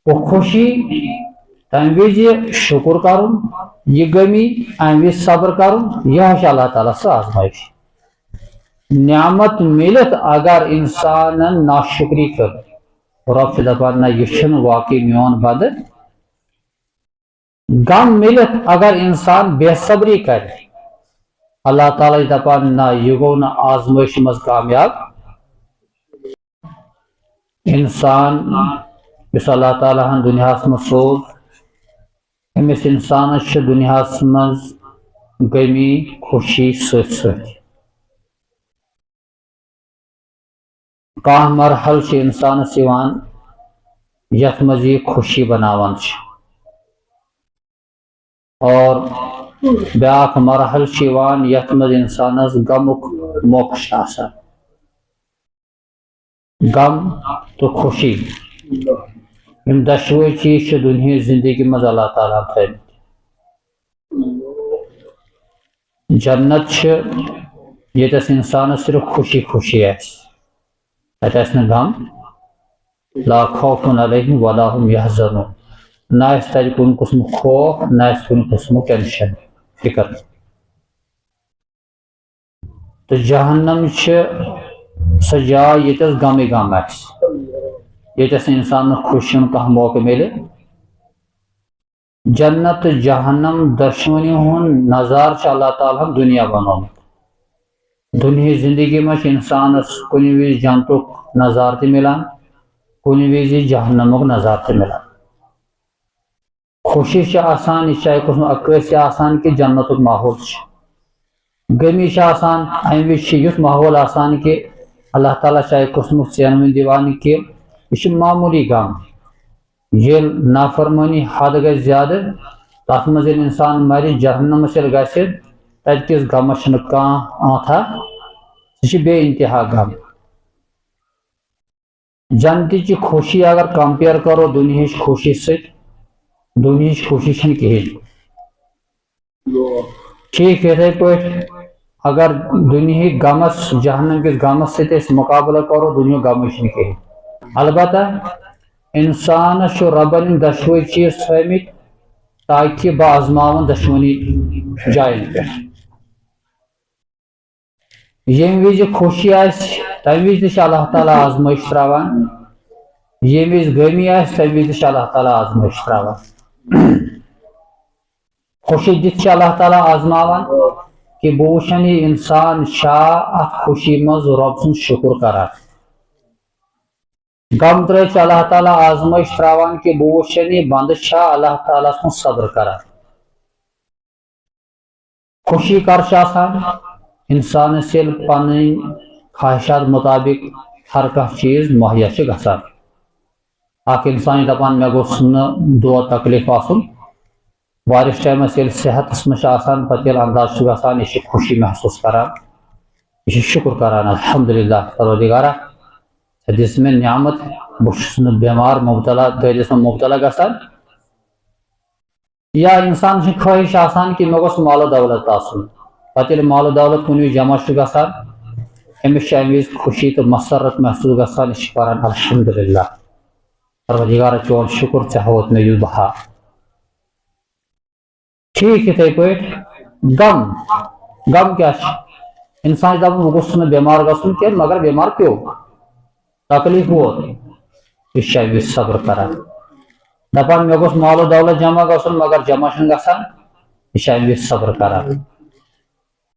وہ خوشی تمہ وز شکر کرن یہ گمی امہ وز صبر کرن یہ اللہ تعالیٰ سہ آزمائش نعمت ملت اگر انسان ناشکری کر رب چھ دپان نہ یہ واقعی میون بد غم ملت اگر انسان بے صبری کر اللہ تعالیٰ دپان نہ یہ گو نا آزمائش مز کامیاب انسان اس اللہ تعالیٰ ہن دنیا مز سوز امس انسانس دنیا مز غمی خوشی ست ست کانٛہہ مرحل انسانس یوان یتھ مز یہ خوشی بناوان اور بیاکھ مرحل یوان یتھ مز انسانس غمک موقع آسان غم تو خوشی یم دشوے چیز دنیا زندگی مز اللہ تعالیٰ تھٲیمٕتۍ جنت یتس انسانس صرف خوشی خوشی تتہِ آسہِ نہٕ غم لا خوف علیہم ولا هم یحزنون نہ آسہِ تتہِ کُنہِ قٕسمُک خوف نہ آسہِ کُنہِ قٕسمُک ٹینشن فکر تہٕ جہنم سۄ جاے ییٚتٮ۪س غمٕے غم آسہِ ییٚتٮ۪س انسانس خوشی ہُنٛد کانٛہہ موقع ملہِ جنت تہٕ جہنم دۄشوٕنی ہُنٛد نظارٕ چھُ اللہ تعالیٰ ہن دنیا بنومُت دنیا زندگی مز انسانس کُنہِ وز جنتُک نظارٕ تہِ ملان کُنہِ وز جہنمُک نظارٕ تہِ ملان خوشی چھِ آسان یہِ چاہے قٕسم عکٲسی آسان کہ جنتُک ماحول غمی چھِ آسان امہِ وز چھِ یُتھ ماحول آسان کہ اللہ تعالیٰ چاہے قٕسمُک ژینہٕ وٕنۍ دِوان کہ یہ چھُ معموٗلی غم ییٚلہِ نافرمٲنی حد گژھِ زیادٕ تتھ منٛز ییٚلہِ انسان مرِ جہنمس ییٚلہِ گژھِ تتہِ کِس غمس چھُنہٕ کانٛہہ آنٛتھا سُہ چھُ بے انتہا غم جنتٕچ خوشی اگر کمپیر کرو دنہِچ خوشی سۭتۍ دنہِچ خوشی چھنہٕ کہیٖنۍ ٹھیٖک یِتھے پٲٹھۍ اگر دنہِکۍ غمس جہنم کِس غمس سۭتۍ أسۍ مقابلہٕ کرو دنہُک غمٕے چھنہٕ کہیٖنۍ البتہ انسانس چھُ ربن یِم دۄشوے چیٖز تھٲیمٕتۍ تاکہ بہٕ آزماوُن دۄشوٕنی جاین پٮ۪ٹھ ییٚمہِ وِزِ خوشی آسہِ تمہِ وِزِ تہِ چھُ اللہ تعالیٰ آزمٲیش تراوان ییٚمہِ وِزِ غمی آسہِ تمہِ وِزِ تہِ چھُ اللہ تعالیٰ آزمٲیش تراوان خوشی دِتھ چھُ اللہ تعالیٰ آزماوان کہ بہٕ وٕچھن یہِ انسان چھا اتھ خوشی منٛز رۄب سُنٛد شُکر کران غم ترٲوِتھ چھُ اللہ تعالیٰ آزمٲیش تراوان کہ بہٕ وٕچھن یہِ بندٕ چھا اللہ تعالیٰ سُنٛد صبر کران خوشی کر چھِ آسان انسانس ییٚلہِ پنٕنۍ خواہشات مطابق ہر کانٛہہ چیٖز مہیا چھُ گژھان اکھ انسان چھُ دپان مےٚ گوٚژھ نہٕ دود تکلیف آسُن واریاہس ٹایمس ییٚلہِ صحتس منٛز چھُ آسان پتہٕ ییٚلہِ انداز چھُ گژھان یہِ چھُ خوشی محسوٗس کران یہ شکر کران الحمدللہ پروردگارہ ژےٚ دِژ مےٚ نعمت بہٕ چھُس نہٕ بٮ۪مار مبتلا دٲدِس منٛز مبتلا گژھان یا انسان سٕنٛز خٲہِش آسان کہ مےٚ گوٚژھ مال و دولت آسُن پتہٕ ییٚلہِ مال و دولت کُنہِ وِزِ جمع چھُ گژھان أمِس چھُ امہِ وِزِ خوشی تہٕ مسرت محسوٗس گژھان یہِ چھُ پران الحمدللہ پروردگارہ چون شکر ژےٚ ہووُتھ مےٚ یُتھ بہا ٹھیٖک یِتھے پٲٹھۍ غم غم کیٛاہ چھُ انسان چھُ دپان بہٕ گوٚژھُس نہٕ بٮ۪مار گژھُن کینٛہہ مگر بٮ۪مار پیوٚو تکلیف ووت یہِ چھُ امہِ وِزِ صبر کران دپان مےٚ گوٚژھ مال و دولت جمع گژھُن مگر جمع چھُنہٕ گژھان یہِ چھُ امہِ وِزِ صبر کران